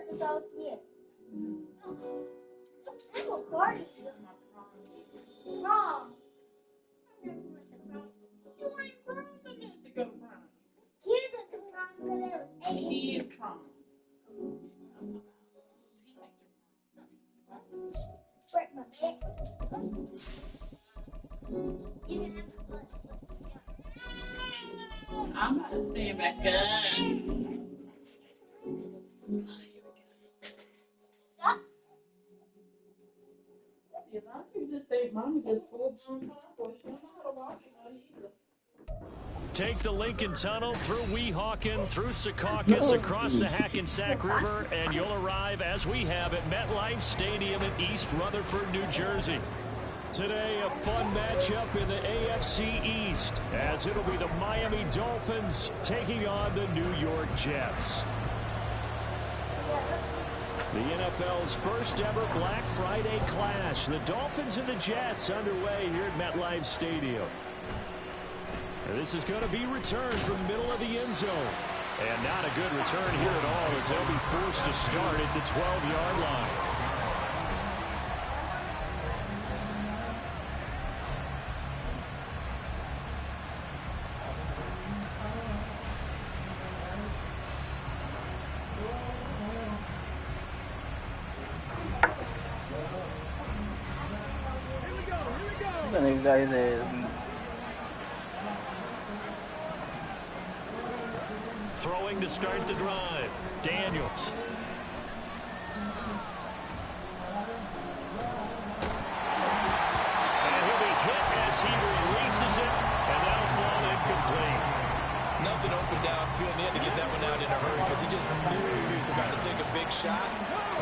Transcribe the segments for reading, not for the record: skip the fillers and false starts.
So yeah. I'm recording you. Wrong. You ain't grown enough to go prom. Kids are the prom because they was 8. Kids prom. Break my back. You can have the foot. I'm about to stand back up. Stop. You know, you just think Mommy just full-blown tomboy. She don't know how to walk either. Take the Lincoln Tunnel through Weehawken, through Secaucus, across the Hackensack River, and you'll arrive, as we have, at MetLife Stadium in East Rutherford, New Jersey. Today, a fun matchup in the AFC East, as it'll be the Miami Dolphins taking on the New York Jets. The NFL's first ever Black Friday clash. The Dolphins and the Jets underway here at MetLife Stadium. This is going to be returned from the middle of the end zone. And not a good return here at all, as they'll be forced to start at the 12-yard line. Throwing to start the drive, Daniels. And he'll be hit as he releases it, and that'll fall incomplete. Nothing open downfield, and he had to get that one out in a hurry because he just knew he was about to take a big shot.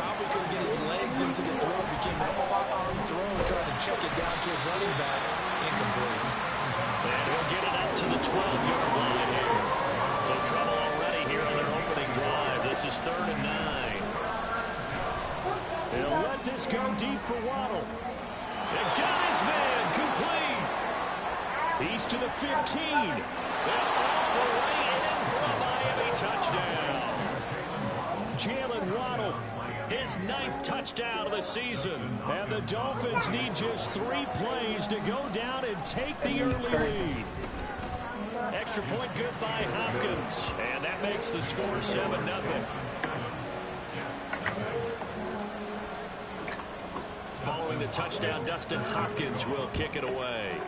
Probably couldn't get his legs into the throw. It became an all-arm throw, trying to check it down to his running back. Incomplete. And he'll get it up to the 12-yard line here. So trouble already here on their opening drive. This is 3rd and 9. They'll let this go deep for Waddle. They got his man complete. He's to the 15. They're all the way in for a Miami touchdown. Jalen Waddle, his 9th touchdown of the season. And the Dolphins need just 3 plays to go down and take the early lead. Extra point good by Hopkins. And that makes the score 7-0. Following the touchdown, Dustin Hopkins will kick it away.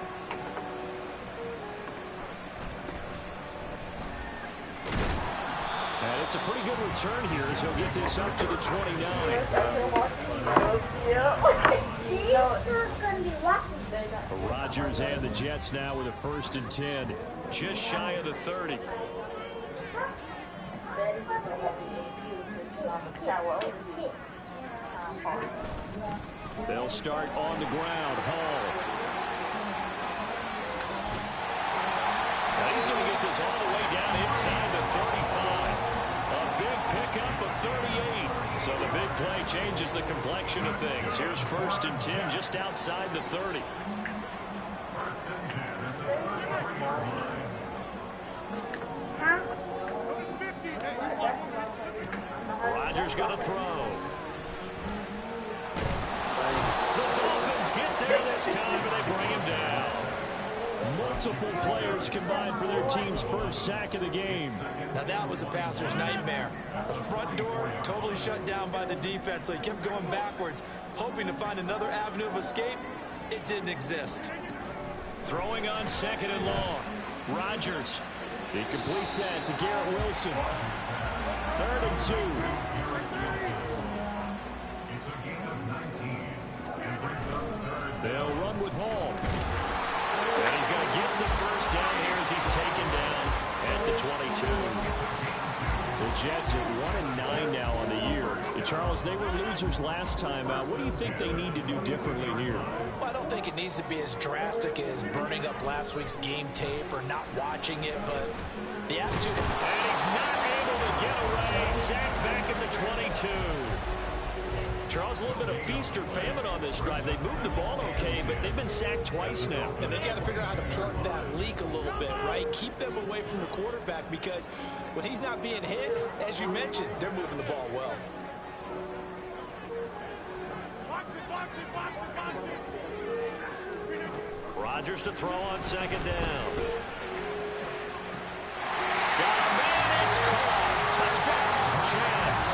And it's a pretty good return here as he'll get this up to the 29. Rodgers and the Jets now with a 1st and 10. Just shy of the 30. They'll start on the ground. Hall. Now he's going to get this all the way down inside the 35. A big pickup of 38. So the big play changes the complexion of things. Here's 1st and 10 just outside the 30. Rodgers going to throw. The Dolphins get there this time, and they bring him down. Multiple players combined for their team's first sack of the game. Now that was a passer's nightmare. The front door totally shut down by the defense, so he kept going backwards, hoping to find another avenue of escape. It didn't exist. Throwing on 2nd and long. Rodgers. He completes that to Garrett Wilson. 3rd and 2. They'll run with Hall. And he's going to get the 1st down here as he's taken down at the 22. The Jets at 1-9 now on the year. Charles, they were losers last time out. What do you think they need to do differently here? Well, I don't think it needs to be as drastic as burning up last week's game tape or not watching it, but the attitude. And he's not able to get away. Sacked back at the 22. Charles, a little bit of feast or famine on this drive. They moved the ball okay, but they've been sacked twice now. And they got to figure out how to plug that leak a little bit, right? Keep them away from the quarterback, because when he's not being hit, as you mentioned, they're moving the ball well. Rodgers to throw on second down. Got a man, it's caught. Touchdown, Jets.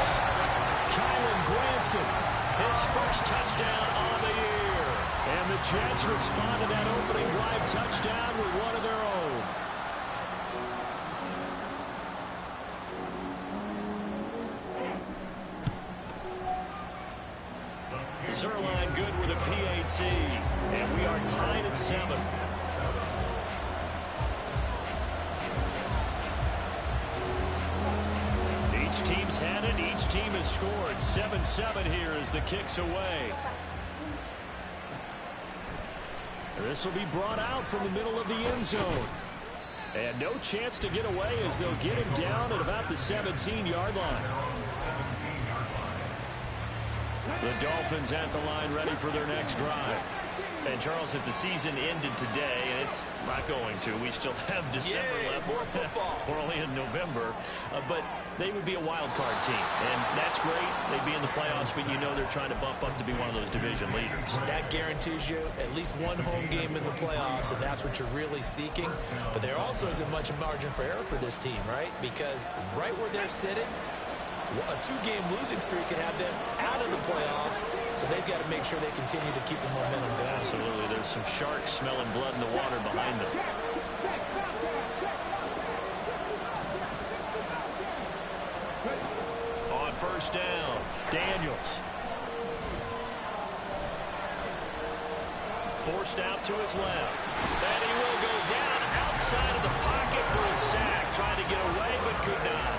Kylan Granson, his first touchdown on the year. And the Jets respond to that opening drive touchdown with one of their own. Zerline good with a PAT, and we are tied at 7. Each team's had it, each team has scored. 7-7 here as the kick's away. This will be brought out from the middle of the end zone. And no chance to get away as they'll get him down at about the 17-yard line. The Dolphins at the line ready for their next drive. And, Charles, if the season ended today, and it's not going to, we still have December left. More football. We're only in November. But they would be a wild card team. And that's great. They'd be in the playoffs, but you know they're trying to bump up to be one of those division leaders. That guarantees you at least one home game in the playoffs, and that's what you're really seeking. But there also isn't much margin for error for this team, right? Because right where they're sitting, a 2-game losing streak could have them out of the playoffs, so they've got to make sure they continue to keep the momentum going. Absolutely. There's some sharks smelling blood in the water behind them. On first down, Daniels. Forced out to his left. And he will go down outside of the pocket for a sack. Trying to get away, but could not.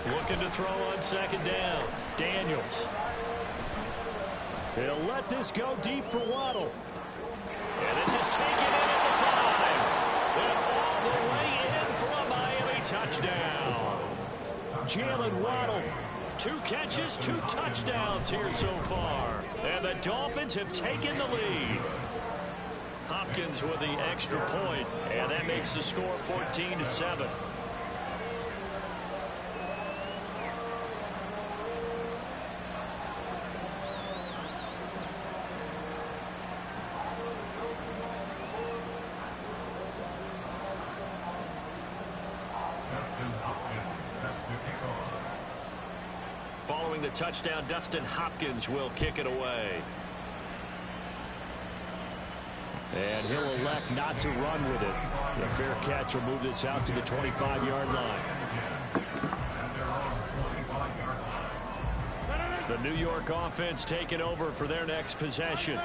Looking to throw on second down. Daniels. He'll let this go deep for Waddle. And this is taken in at the 5. And all the way in for a Miami touchdown. Jalen Waddle. 2 catches, 2 touchdowns here so far. And the Dolphins have taken the lead. Hopkins with the extra point. And that makes the score 14-7. Following the touchdown, Dustin Hopkins will kick it away. And he'll elect not to run with it. The fair catch will move this out to the 25-yard line. The New York offense taking over for their next possession.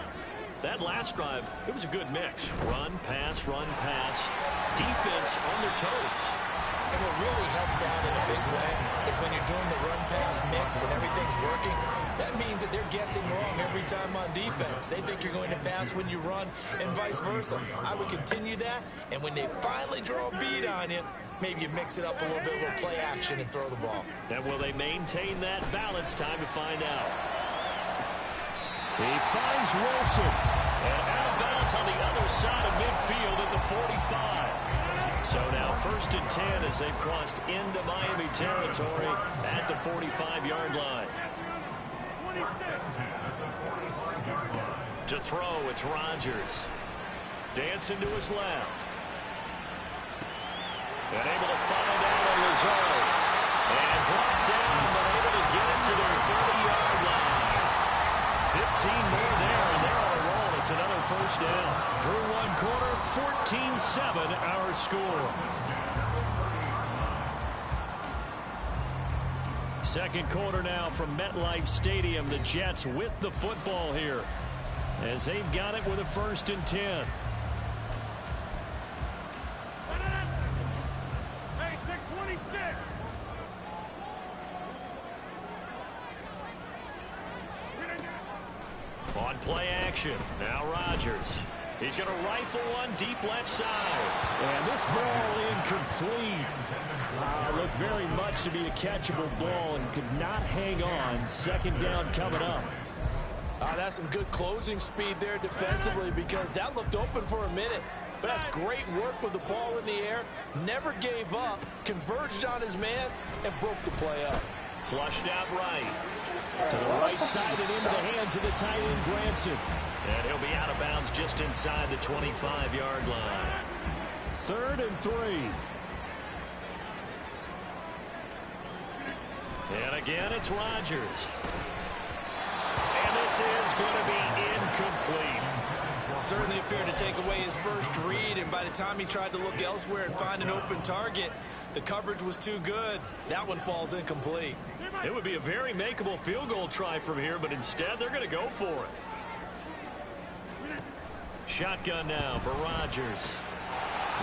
That last drive, it was a good mix. Run, pass, defense on their toes. And what really helps out in a big way is when you're doing the run-pass mix and everything's working, that means that they're guessing wrong every time on defense. They think you're going to pass when you run and vice versa. I would continue that, and when they finally draw a bead on you, maybe you mix it up a little bit, a little play action, and throw the ball. And will they maintain that balance? Time to find out. He finds Wilson. And out of bounds on the other side of midfield at the 45. So now 1st and 10 as they've crossed into Miami territory at the 45-yard line. To throw, it's Rodgers. Dancing to his left. And able to find Alan Lazard. And brought down, but able to get it to their 30-yard line. 15 more there, and they're on a roll. It's another first down. Through one quarter, 14-7 our score. Second quarter now from MetLife Stadium. The Jets with the football here as they've got it with a 1st and 10. On play action, now Rodgers. He's going to rifle one deep left side. And this ball incomplete. Looked very much to be a catchable ball and could not hang on. Second down coming up. That's some good closing speed there defensively because that looked open for a minute. But that's great work with the ball in the air. Never gave up, converged on his man, and broke the play up. Flushed out right. To the right side and into the hands of the tight end, Granson. And he'll be out of bounds just inside the 25-yard line. 3rd and 3. And again, it's Rodgers. And this is going to be incomplete. Certainly appeared to take away his first read, and by the time he tried to look elsewhere and find an open target, the coverage was too good. That one falls incomplete. It would be a very makeable field goal try from here, but instead they're going to go for it. Shotgun now for Rodgers.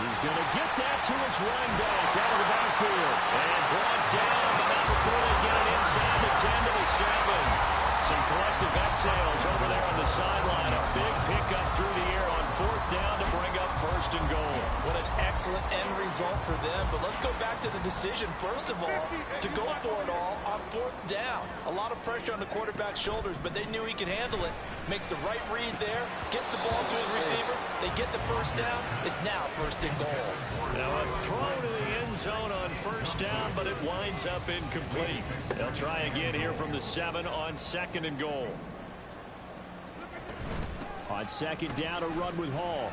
He's going to get that to his running back out of the backfield. And brought down, but not before they get it inside the 10 to the 7. Some collective exhales over there on the sideline. A big pickup through the air on 4th down to bring up 1st and goal. What an excellent end result for them. But let's go back to the decision, first of all, to go for it all on 4th down. A lot of pressure on the quarterback's shoulders, but they knew he could handle it. Makes the right read there, gets the ball to his receiver. They get the 1st down. It's now 1st and goal. Now a throw to the end zone on 1st down, but it winds up incomplete. They'll try again here from the 7 on 2nd and goal. On 2nd down, a run with Hall.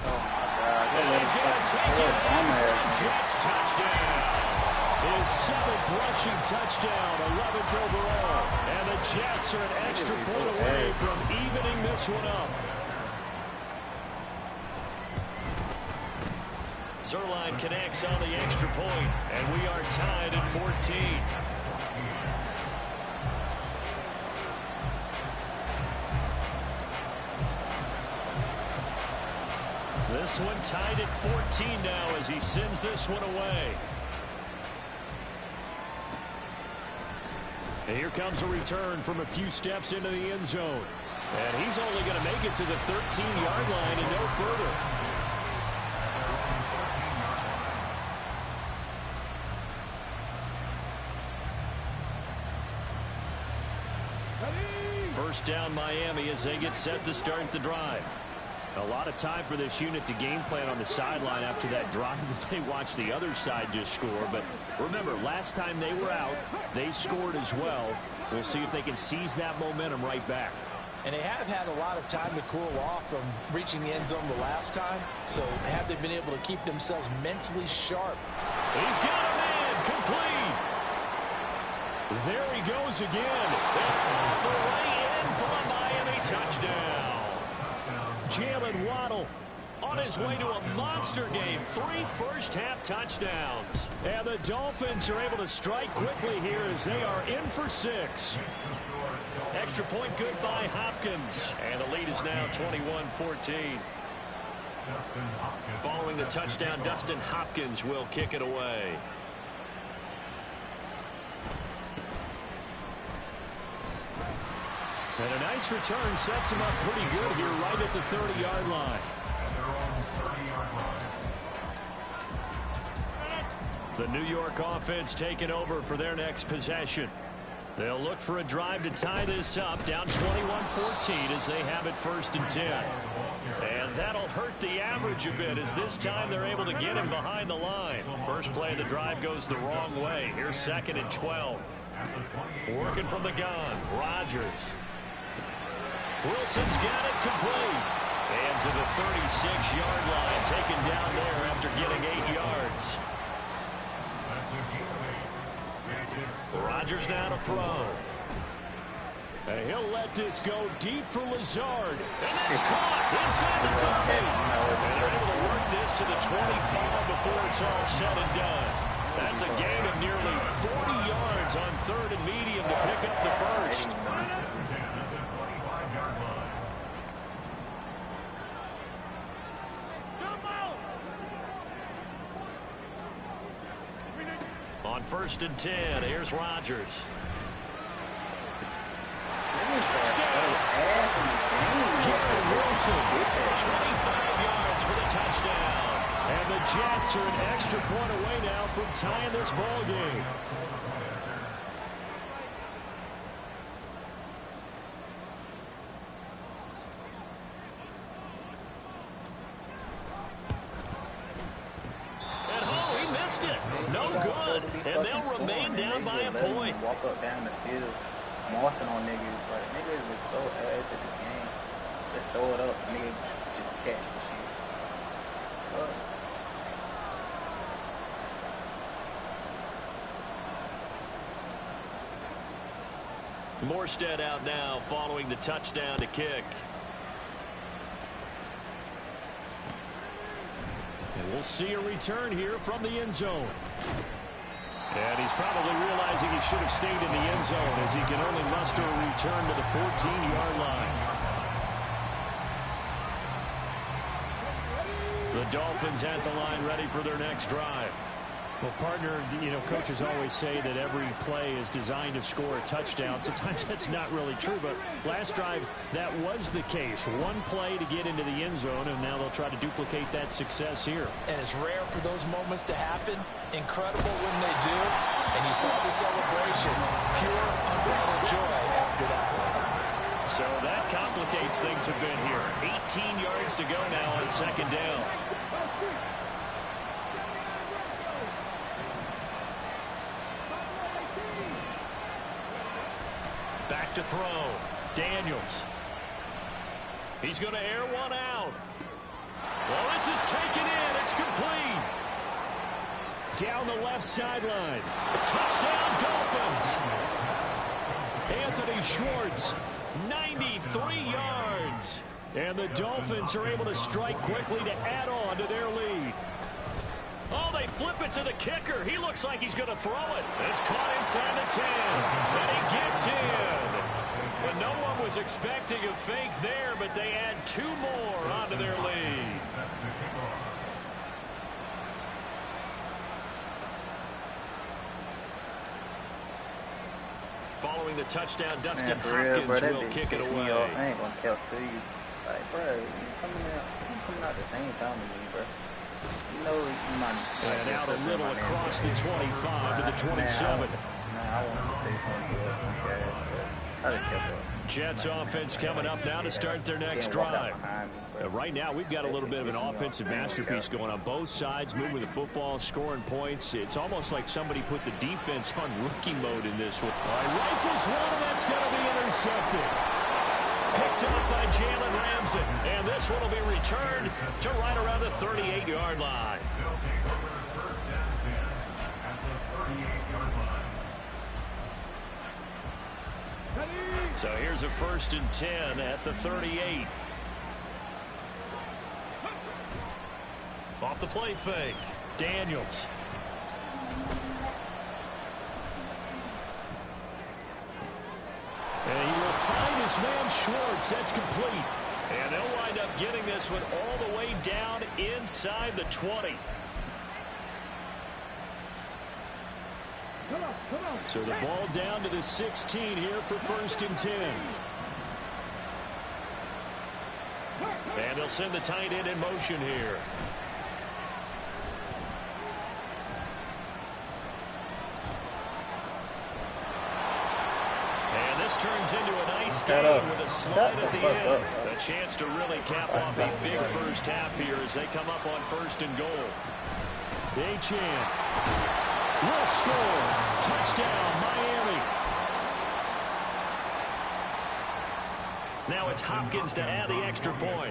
Oh my God! And he's going to take it for a Jets touchdown. His 7th rushing touchdown, 11th overall. And the Jets are an extra point away from evening this one up. Zerline connects on the extra point, and we are tied at 14. This one tied at 14 now as he sends this one away. And here comes a return from a few steps into the end zone. And he's only going to make it to the 13-yard line and no further. First down Miami as they get set to start the drive. A lot of time for this unit to game plan on the sideline after that drive that they watched the other side just score. But remember, last time they were out, they scored as well. We'll see if they can seize that momentum right back. And they have had a lot of time to cool off from reaching the end zone the last time. So have they been able to keep themselves mentally sharp? He's got a man complete. There he goes again. And the way in for a Miami touchdown. Jalen Waddle on his way to a monster game. 3 first-half touchdowns. And the Dolphins are able to strike quickly here as they are in for 6. Extra point good by Hopkins. And the lead is now 21-14. Following the touchdown, Dustin Hopkins will kick it away. And a nice return sets him up pretty good here right at the 30-yard line. The New York offense taking over for their next possession. They'll look for a drive to tie this up, down 21-14 as they have it 1st and 10. And that'll hurt the average a bit as this time they're able to get him behind the line. First play of the drive goes the wrong way. Here's 2nd and 12. Working from the gun, Rodgers. Wilson's got it complete. And to the 36-yard line, taken down there after getting 8 yards. Rodgers now to throw. And he'll let this go deep for Lazard. And that's caught inside the 30. And they're able to work this to the 25 before it's all said and done. That's a gain of nearly 40 yards on 3rd and medium to pick up the first. On 1st and 10, here's Rodgers. Touchdown! Garrett Wilson, 25 yards for the touchdown. And the Jets are an extra point away now from tying this ball game. missed it. No good. And they'll remain down by a point. Walk up down the field, mossing on niggas. Like, niggas is so ass at this game. Just throw it up, niggas just catch the shit. Morstead out now following the touchdown to kick. And we'll see a return here from the end zone. And he's probably realizing he should have stayed in the end zone as he can only muster a return to the 14-yard line. The Dolphins at the line ready for their next drive. Well, partner, you know, coaches always say that every play is designed to score a touchdown. Sometimes that's not really true, but last drive, that was the case. One play to get into the end zone, and now they'll try to duplicate that success here. And it's rare for those moments to happen. Incredible when they do. And you saw the celebration. Pure, unbridled joy after that one. So that complicates things a bit here. 18 yards to go now on second down. Back to throw. Daniels. He's going to air one out. Well, this is taken in. It's complete. Down the left sideline. Touchdown, Dolphins. Anthony Schwartz, 93 yards. And the Dolphins are able to strike quickly to add on to their lead. Oh, they flip it to the kicker. He looks like he's going to throw it. It's caught inside the 10. And he gets in. And no one was expecting a fake there, but they add two more onto their lead. Following the touchdown, Dustin Hopkins will kick it away. I ain't going to count to you. Like, bro, you coming out the same time as me, bro. You know you might. And out a little across the 25 to the 27. I want to say something. Jets offense coming up now to start their next drive. Right now, we've got a little bit of an offensive masterpiece going on both sides, moving the football, scoring points. It's almost like somebody put the defense on rookie mode in this one. All right, rifles one, and that's going to be intercepted. Picked up by Jalen Ramsey, and this one will be returned to right around the 38-yard line. So here's a 1st and 10 at the 38. Off the play fake, Daniels. And he will find his man Schwartz. That's complete. And they'll wind up getting this one all the way down inside the 20. So the ball down to the 16 here for 1st and 10. And they'll send the tight end in motion here. And this turns into a nice game with a slide at the end. A chance to really cap off a big first half here as they come up on 1st and goal. Achane will score. Touchdown, Miami. Now it's Hopkins to add the extra point.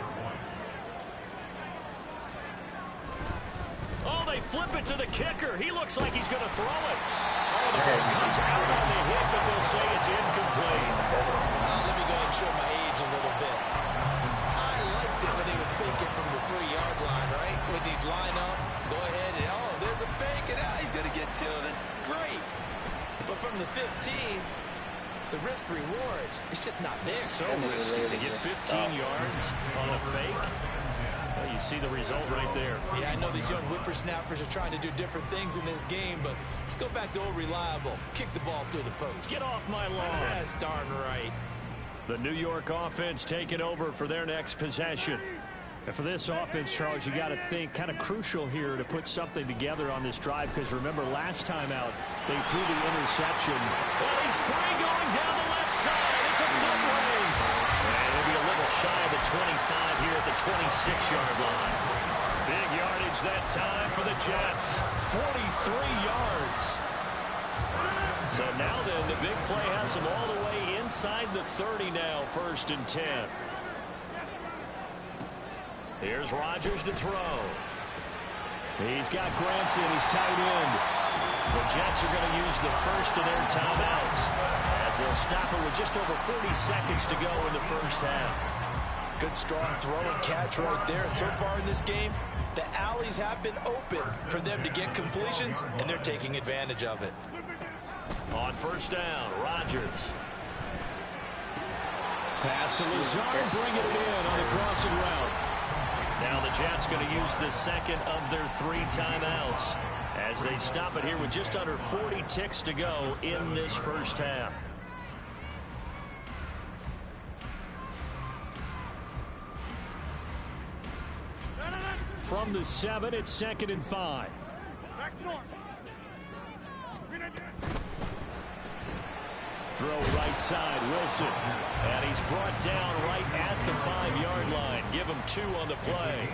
Oh, they flip it to the kicker. He looks like he's going to throw it. Oh, the ball comes out on the hit, but they'll say it's incomplete. Let me go ahead and show my age a little bit. I liked it when they would fake it from the 3-yard line, right? When they'd line up, go ahead, and oh, there's a fake, and he's going to get two. That's great. But from the 15, the risk-reward, it's just not there. So risky to get 15 yards on a fake. Well, you see the result right there. Yeah, I know these young whippersnappers are trying to do different things in this game, but let's go back to old reliable. Kick the ball through the post. Get off my lawn. That's darn right. The New York offense taking over for their next possession. And for this offense, Charles, you got to think kind of crucial here to put something together on this drive, because remember last time out they threw the interception. Well, he's free going down the left side. It's a foot race. And he'll be a little shy of the 25 here at the 26-yard line. Big yardage that time for the Jets. 43 yards. So now then, the big play has them all the way inside the 30 now, 1st and 10. Here's Rodgers to throw. He's got Granson, his tight end. The Jets are going to use the first of their timeouts as they'll stop it with just over 40 seconds to go in the first half. Good, strong throw and catch right there. And so far in this game, the alleys have been open for them to get completions, and they're taking advantage of it. On 1st down, Rodgers. Pass to Lazard, bringing it in on a crossing route. Now the Jets going to use the second of their 3 timeouts as they stop it here with just under 40 ticks to go in this first half. From the 7, it's 2nd and 5. Throw right side, Wilson. And he's brought down right at the 5-yard line. Give him 2 on the play.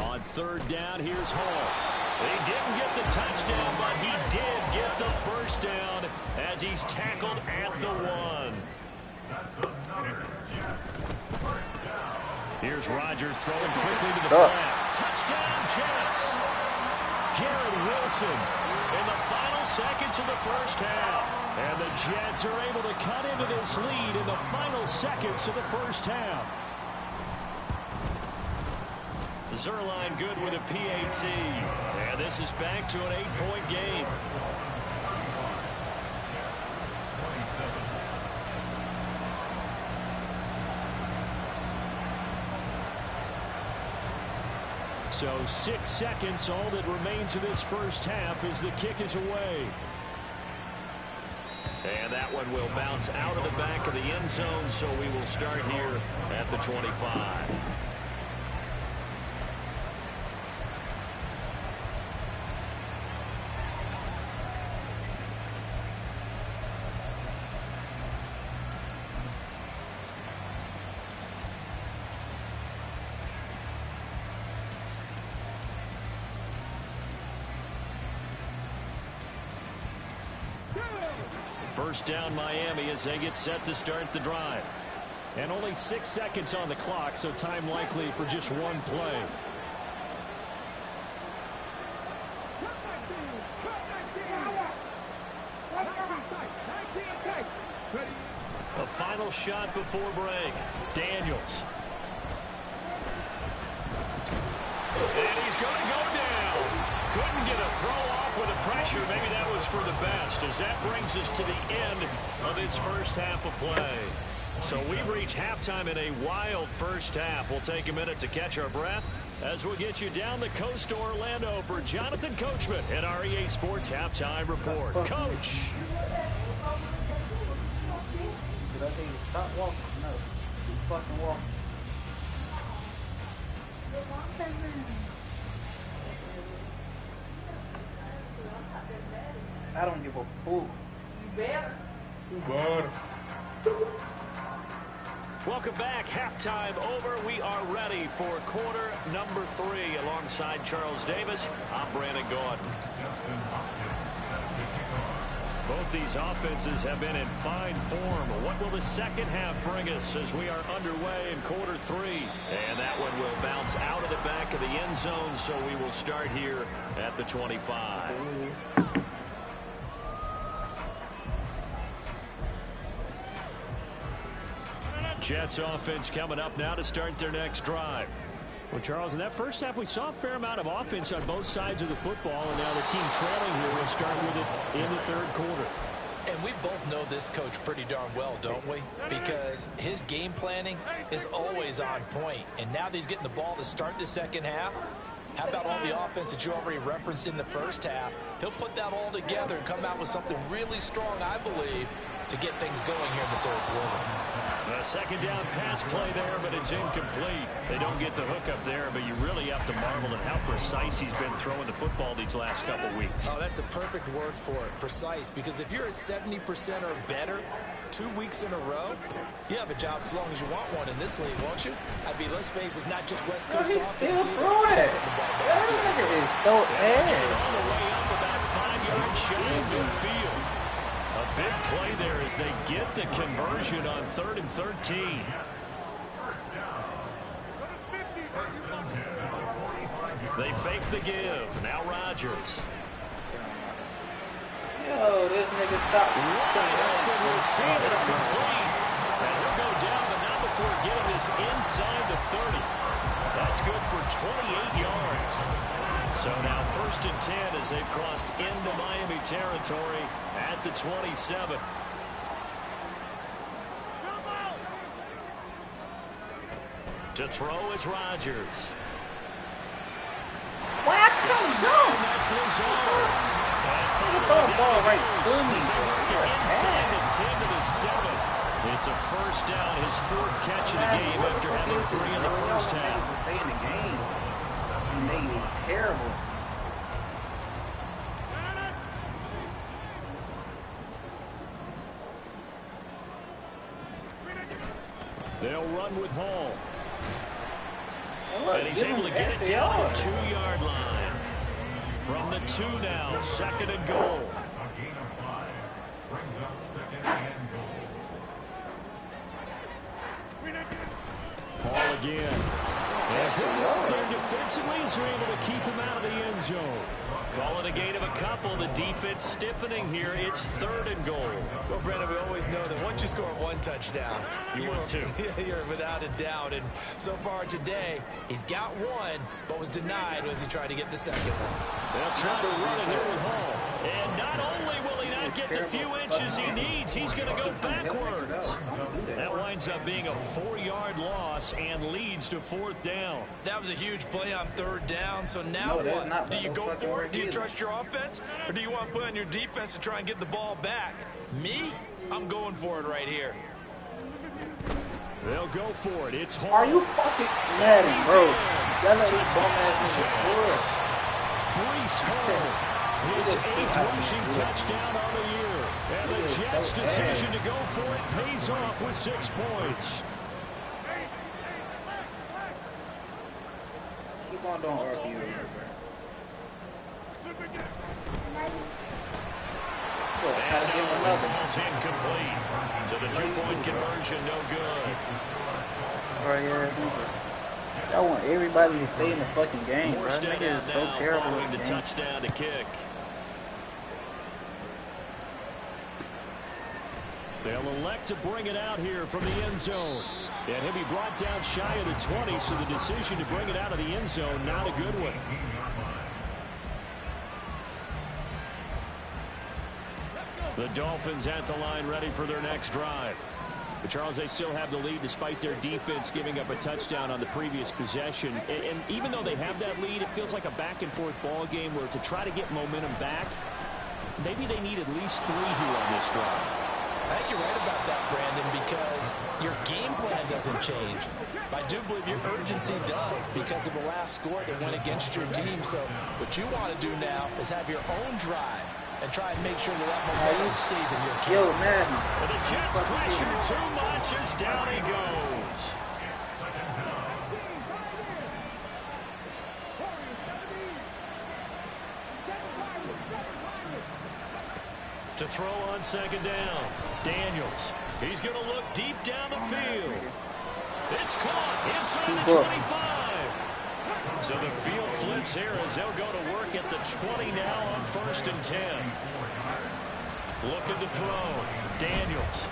On 3rd down, here's Hall. He didn't get the touchdown, but he did get the first down as he's tackled at the 1. Here's Rodgers throwing quickly to the flat. Touchdown, Jets. Garrett Wilson in the final seconds of the first half. And the Jets are able to cut into this lead in the final seconds of the first half. Zerline good with a PAT. And this is back to an 8-point game. So 6 seconds, all that remains of this first half as the kick is away. And that one will bounce out of the back of the end zone, so we will start here at the 25. First down, Miami, as they get set to start the drive. And only 6 seconds on the clock, so time likely for just one play. A final shot before break. Daniels. And he's going to go down. Couldn't get a throw off with the pressure. Maybe that was for the best, as that brings us to the end of this first half of play. So we've reached halftime in a wild first half. We'll take a minute to catch our breath as we'll get you down the coast to Orlando for Jonathan Coachman and our EA Sports Halftime Report. Coach. Did I say stop walking? No. Keep fucking walking. I don't give a fool. You better. Welcome back. Halftime over. We are ready for quarter number 3. Alongside Charles Davis, I'm Brandon Gordon. Both these offenses have been in fine form. What will the second half bring us as we are underway in quarter 3? And that one will bounce out of the back of the end zone, so we will start here at the 25. Jets offense coming up now to start their next drive. Well, Charles, in that first half, we saw a fair amount of offense on both sides of the football, and now the team trailing here will start with it in the third quarter. And we both know this coach pretty darn well, don't we? Because his game planning is always on point. And now that he's getting the ball to start the second half, how about all the offense that you already referenced in the first half? He'll put that all together and come out with something really strong, I believe, to get things going here in the third quarter. A second down pass play there, but it's incomplete. They don't get the hook up there, but you really have to marvel at how precise he's been throwing the football these last couple weeks. Oh, that's the perfect word for it, precise. Because if you're at 70% or better 2 weeks in a row? You have a job as long as you want one in this league, won't you? I mean, let's face it, it's not just West Coast offense either. That nigga is so ass. All the way up about 5 yards shy of midfield. A big play there as they get the conversion on 3rd and 13. They fake the give. Now Rodgers. Yo, this nigga stopped. Open receiver complete. And he'll go down, but not before getting this inside the 30. That's good for 28 yards. So now 1st and 10 as they've crossed into Miami territory at the 27. To throw is Rodgers. Why I can't jump? That's Lazard. Throw the ball right through me. Inside the 10 to the 7. It's a first down, his 4th catch of the game after having 3 in the first half. Stay in the game. You made it terrible. They'll run with Hall. And he's able to get it down to the 2-yard line. From the 2 now, 2nd and goal. Hall again. And good work there defensively as they're able to keep him out of the end zone. Call it a gain of a couple. The defense stiffening here. It's 3rd and goal. Well, Brandon, we always know that once you score 1 touchdown, You want 2. You're without a doubt. And so far today, he's got 1, but was denied as he tried to get the 2nd one. They'll try to run it here with Hall. And not only will he not get the few inches he needs, he's going to go backwards. That winds up being a 4-yard loss and leads to 4th down. That was a huge play on 3rd down. So now what? Do you go for it? Do you trust your offense? Or do you want to put on your defense to try and get the ball back? Me? I'm going for it right here. They'll go for it. It's Hall. Are you fucking Madden, bro? That let these bum ass niggas score. Breece Hall. His 8th rushing touchdown on the year. And the Jets' decision to go for it pays off with 6 points. Keep on doing RPO here, bro. And now the ball's incomplete. So the 2-point conversion no good. Sorry, I want everybody to stay in the fucking game, bro. That nigga is so terrible. Following the touchdown to kick. They'll elect to bring it out here from the end zone. And he'll be brought down shy of the 20, so the decision to bring it out of the end zone, not a good one. The Dolphins at the line ready for their next drive. But Charles, they still have the lead despite their defense giving up a touchdown on the previous possession. And even though they have that lead, it feels like a back-and-forth ball game where to try to get momentum back, maybe they need at least 3 here on this drive. I think you're right about that, Brandon, because your game plan doesn't change. I do believe your urgency does because of the last score that went against your team. So what you want to do now is have your own drive and try and make sure that momentum stays in your camp. Yo, Madden. And the Jets pressure too much as down he goes. To throw on 2nd down. Daniels. He's going to look deep down the field. It's caught inside the 25. So the field flips here as they'll go to work at the 20 now on 1st and 10. Looking to throw. Daniels.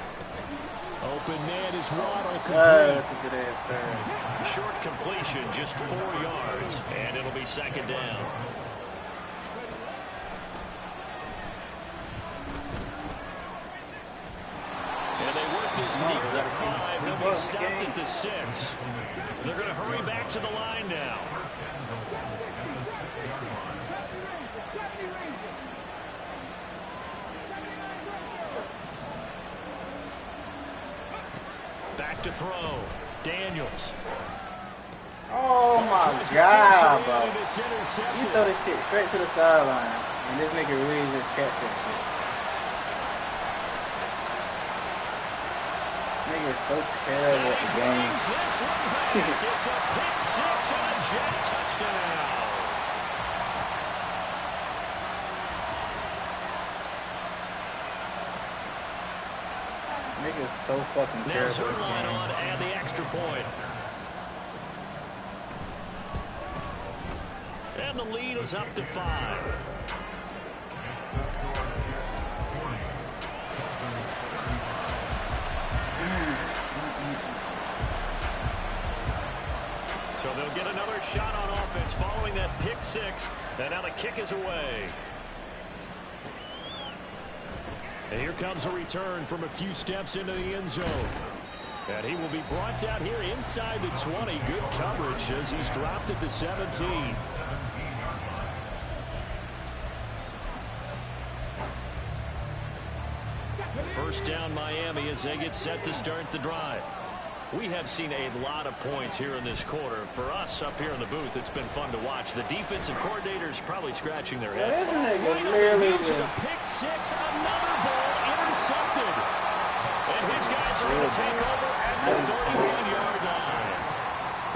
Open man is Waddle complete. That's a good ass pass. Short completion, just 4 yards, and it'll be 2nd down. And they work this near the 5. They'll be stopped at the 6. They're going to hurry back to the line now. Back to throw. Daniels. Oh my God, bro. You throw this shit straight to the sideline, and this nigga really just catch that shit. Niggas so terrible at the game. This one back. It's a pick six and a Jet touchdown. Niggas so fucking Now terrible. Zerline on and the extra point. And the lead is up to 5. So they'll get another shot on offense following that pick six. And now the kick is away. And here comes a return from a few steps into the end zone. And he will be brought down here inside the 20. Good coverage as he's dropped at the 17. First down Miami as they get set to start the drive. We have seen a lot of points here in this quarter. For us up here in the booth, it's been fun to watch. The defensive coordinators probably scratching their head. Right on the heels of a pick six, another ball intercepted. And his guys are going to take over at the 31-yard line.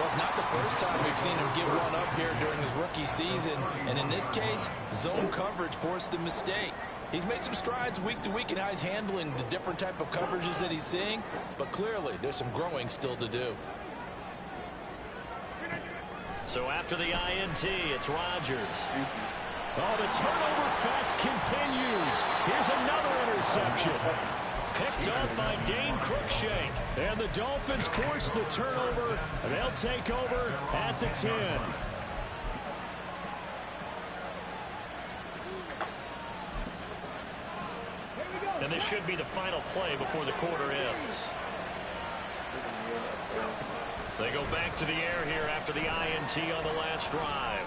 Well, it's not the first time we've seen him give one up here during his rookie season. And in this case, zone coverage forced the mistake. He's made some strides week to week in how he's handling the different type of coverages that he's seeing. But clearly, there's some growing still to do. So after the INT, it's Rodgers. Oh, the turnover fest continues. Here's another interception. Picked off by Dane Cruikshank. And the Dolphins force the turnover, and they'll take over at the 10. And this should be the final play before the quarter ends. They go back to the air here after the INT on the last drive.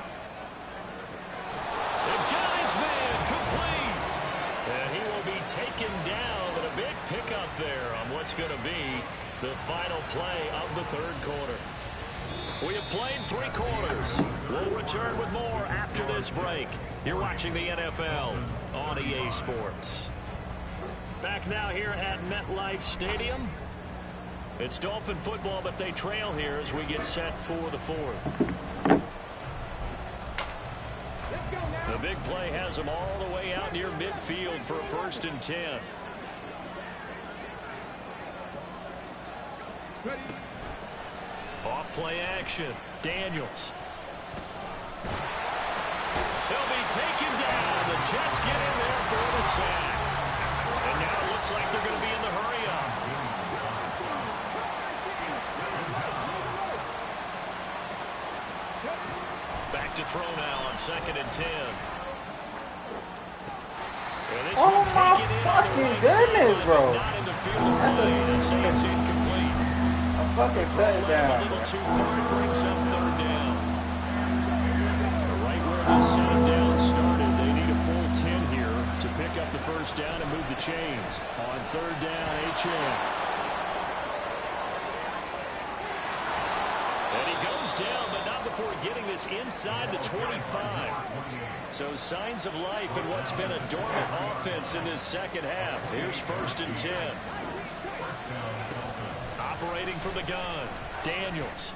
They've got his man complete. And he will be taken down, but a big pickup there on what's going to be the final play of the third quarter. We have played 3 quarters. We'll return with more after this break. You're watching the NFL on EA Sports. Back now here at MetLife Stadium. It's Dolphin football, but they trail here as we get set for the fourth. The big play has them all the way out near midfield for a 1st and 10. Off play action. Daniels. He'll be taken down. The Jets get in there for the sack. And now it looks like they're going to be in the hurry-up. Back to throw now on 2nd and 10. And this Oh one my taken in on the fucking right goodness, side, bro. not in the field of play. They say it's incomplete. A fucking Throw a touchdown. little too far. It brings up 3rd down. Right where this second down started, they need a full 10 here to pick up the 1st down and move the chains. On 3rd down, HN. And he goes down, but not before getting this inside the 25. So signs of life in what's been a dormant offense in this second half. Here's 1st and 10. Operating from the gun, Daniels.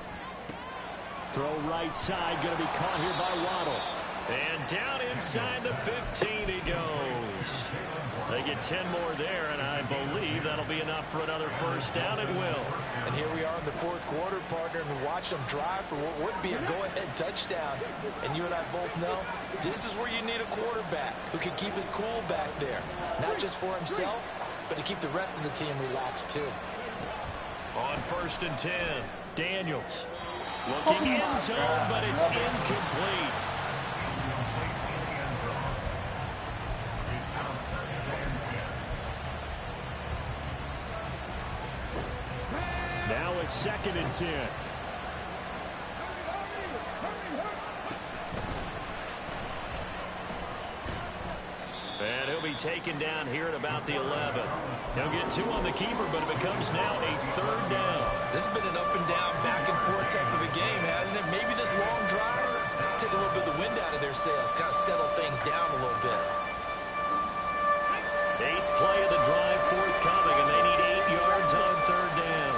Throw right side, going to be caught here by Waddle. And down inside the 15 he goes. They get 10 more there, and I believe that'll be enough for another 1st down. It will. And here we are in the 4th quarter, partner, and we watch them drive for what would be a go-ahead touchdown. And you and I both know this is where you need a quarterback who can keep his cool back there. Not just for himself, but to keep the rest of the team relaxed too. On 1st and 10, Daniels. Looking in zone, but it's incomplete. Now it's 2nd and 10. And he'll be taken down here at about the 11. He'll get 2 on the keeper, but it becomes now a 3rd down. This has been an up and down, back and forth type of a game, hasn't it? Maybe this long drive take a little bit of the wind out of their sails, kind of settle things down a little bit. 8th play of the drive forthcoming, and they need 8 yards on 3rd down.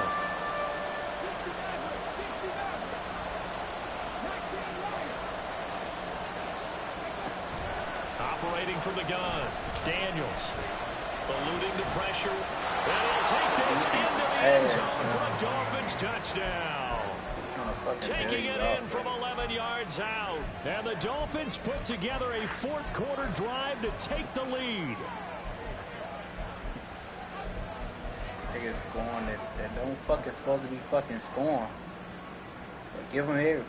formating from the gun. Daniels eluding the pressure. And he'll take this into the end zone for a Dolphins touchdown. Taking it in from 11 yards out. And the Dolphins put together a fourth quarter drive to take the lead. Niggas scoring that don't fucking supposed to be fucking scoring. But give them everybody.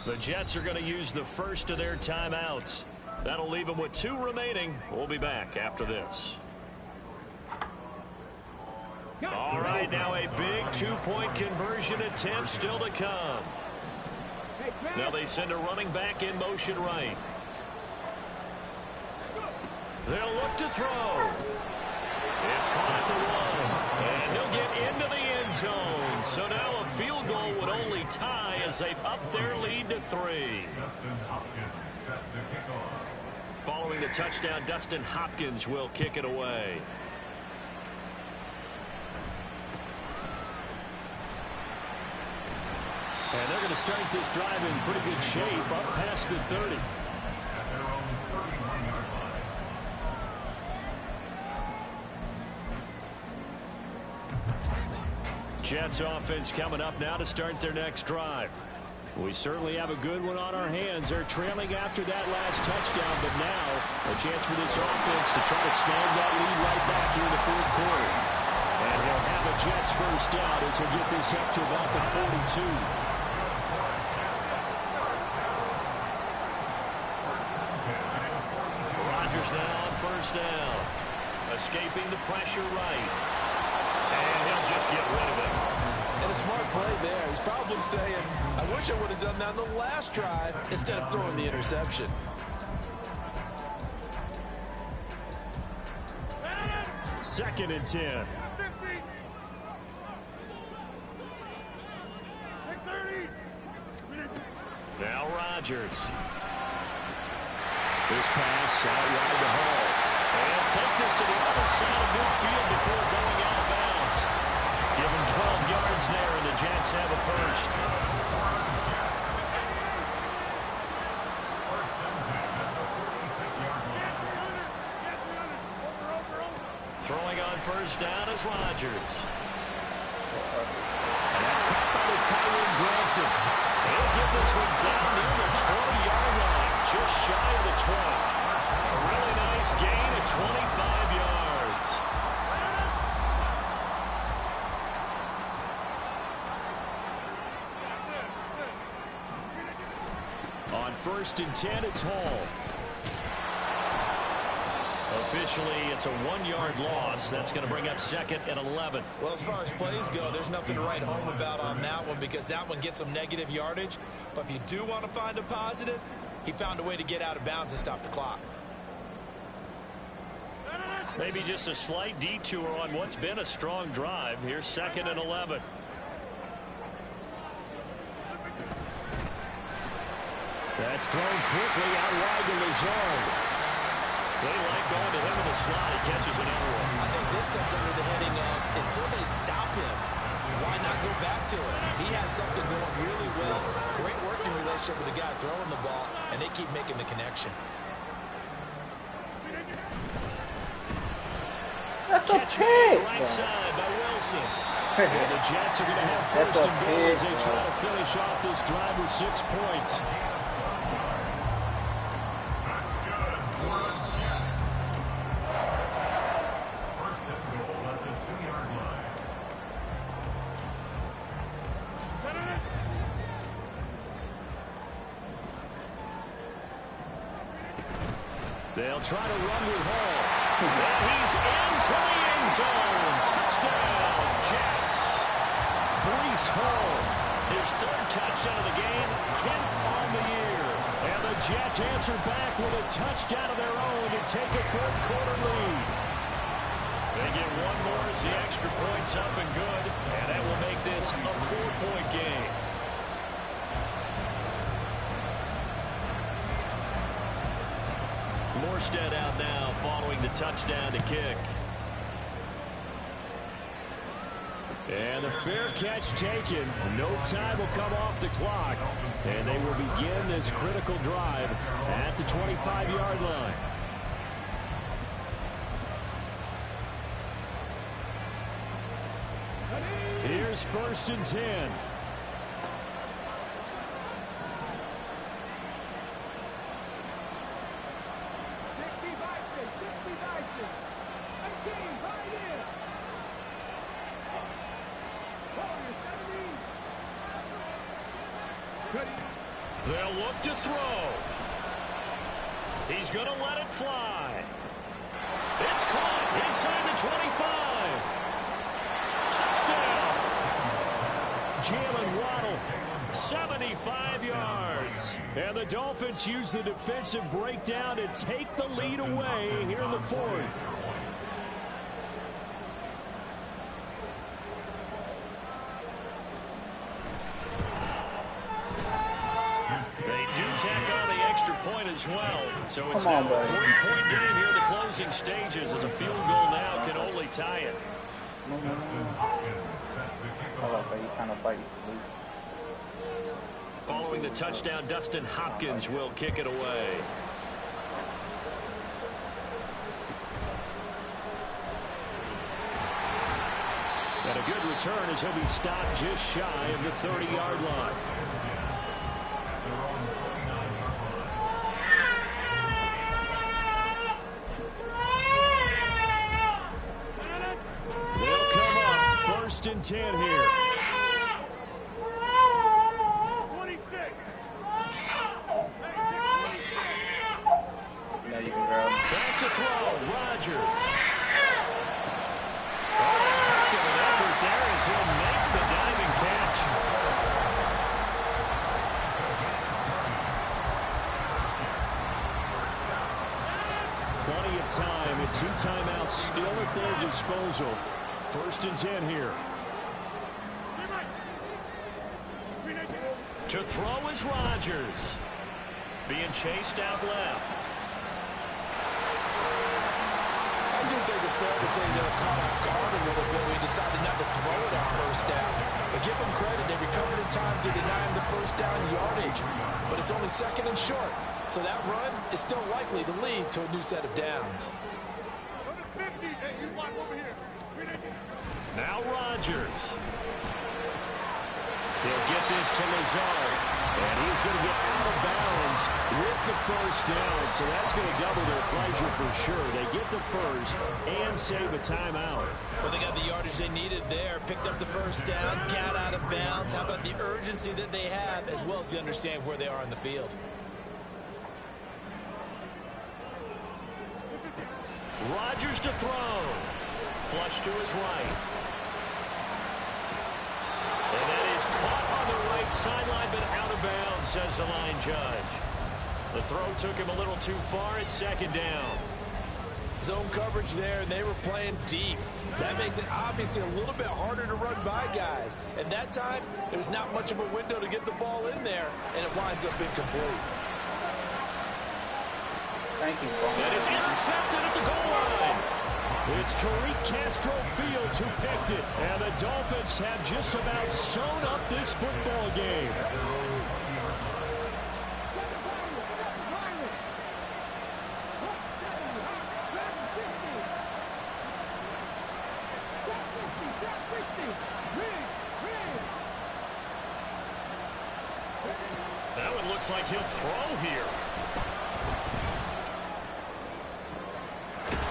The Jets are going to use the first of their timeouts. That'll leave them with 2 remaining. We'll be back after this. All right, now a big 2-point conversion attempt still to come. Now they send a running back in motion right. They'll look to throw. It's caught at the 1, and he'll get into the end zone. So now a field goal would only tie as they've upped their lead to 3. Following the touchdown, Dustin Hopkins will kick it away. And they're going to start this drive in pretty good shape up past the 30. Jets offense coming up now to start their next drive. We certainly have a good one on our hands. They're trailing after that last touchdown, but now a chance for this offense to try to snag that lead right back here in the fourth quarter. And he'll have a Jets first down as he'll get this up to about the 42. Rodgers now on first down. Escaping the pressure right. And he'll just get rid of it. And a smart play there. He's probably saying, I wish I would have done that on the last drive instead of throwing the interception. Second and 10. Now Rodgers. This pass out wide to Hall. And take this to the other side of midfield before going out of bounds. Give him 12 yards there, and the Jets have a first. Throwing on first down is Rodgers. And that's caught by the tight end, Granson. He'll get this one down near the 20-yard line, just shy of the 20. A really nice gain at 25 yards. On first and 10, it's Hall. Officially, it's a 1-yard loss. That's going to bring up second and 11. Well, as far as plays go, there's nothing to write home about on that one because that one gets some negative yardage. But if you do want to find a positive, he found a way to get out of bounds and stop the clock. Maybe just a slight detour on what's been a strong drive. Here's second and 11. That's thrown quickly out wide to Lazard. They like going to him in the slot. He catches another one. I think this comes under the heading of until they stop him, why not go back to it? He has something going really well. Great working relationship with the guy throwing the ball, and they keep making the connection. That's a Catch pig. right side by Wilson. And the Jets are going to have first and goal as they try to finish off this drive with 6 points. They'll try to run with Hall. And he's into the end zone. Touchdown, Jets. Breece Hall. His 3rd touchdown of the game, 10th on the year. And the Jets answer back with a touchdown of their own to take a fourth quarter lead. They get one more as the extra point's up and good. And that will make this a 4-point game. Morstead out now following the touchdown to kick. And the fair catch taken. No time will come off the clock. And they will begin this critical drive at the 25-yard line. Here's 1st and 10. They'll look to throw. He's going to let it fly. It's caught inside the 25. Touchdown. Jalen Waddle, 75 yards. And the Dolphins use the defensive breakdown to take the lead away here in the 4th. Point as well. So it's now a 3-point game here in the closing stages as a field goal now can only tie it. Following the touchdown, Dustin Hopkins will kick it away. And a good return as he'll be stopped just shy of the 30-yard line. First and 10 here. 26. Now you can grab him. Back to throw, Rodgers. Heck of an effort there as he'll make the diving catch. Plenty of time and 2 timeouts still at their disposal. 1st and 10 here. To throw is Rodgers. Being chased out left. I do think it's fair to say they were caught off guard a little bit. We decided not to throw it on 1st down. But give them credit. They recovered in time to deny him the 1st down yardage. But it's only 2nd and short. So that run is still likely to lead to a new set of downs. Now Rodgers. He'll get this to Lazard. And he's going to get out of bounds with the 1st down. So that's going to double their pleasure for sure. They get the 1st and save a timeout. Well, they got the yardage they needed there. Picked up the 1st down, got out of bounds. How about the urgency that they have, as well as they understand where they are in the field. Rodgers to throw. Flush to his right. And that is caught on the right sideline, but out of bounds, says the line judge. The throw took him a little too far. It's 2nd down. Zone coverage there, and they were playing deep. That makes it obviously a little bit harder to run by guys. And that time, there was not much of a window to get the ball in there, and it winds up incomplete. Thank you, And it's intercepted at the goal line. It's Tariq Castro Fields who picked it. And the Dolphins have just about sewn up this football game. Now it looks like he'll throw here.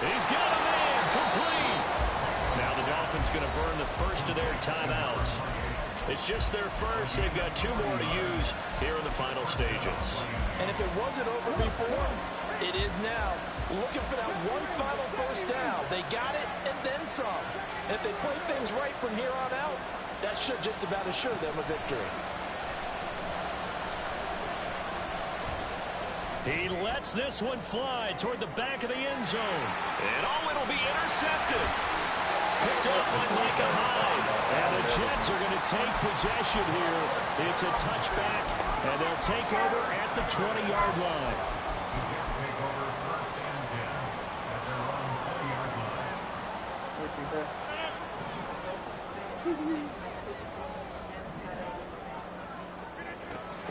He's got a man complete. Now the Dolphins going to burn the 1st of their timeouts. It's just their 1st. They've got 2 more to use here in the final stages. And if it wasn't over before, it is now. Looking for that one final 1st down. They got it and then some. And if they play things right from here on out, that should just about assure them a victory. He lets this one fly toward the back of the end zone. And it'll be intercepted. Picked up by Micah Hyde. And the Jets are going to take possession here. It's a touchback, and they'll take over at the 20-yard line.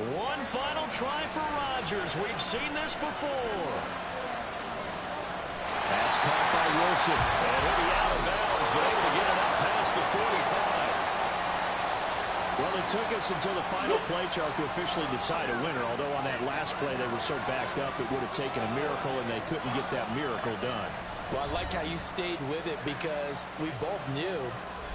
One final try for Rodgers. We've seen this before. That's caught by Wilson. And he'll be out of bounds, but able to get it up past the 45. Well, it took us until the final play, Charles, to officially decide a winner. Although on that last play they were so backed up, it would have taken a miracle, and they couldn't get that miracle done. Well, I like how you stayed with it because we both knew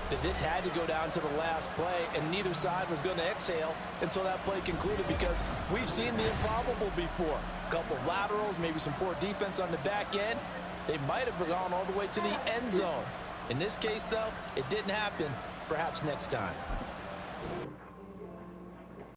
that this had to go down to the last play, and neither side was going to exhale until that play concluded because we've seen the improbable before. A couple of laterals, maybe some poor defense on the back end. They might have gone all the way to the end zone. In this case, though, it didn't happen. Perhaps next time.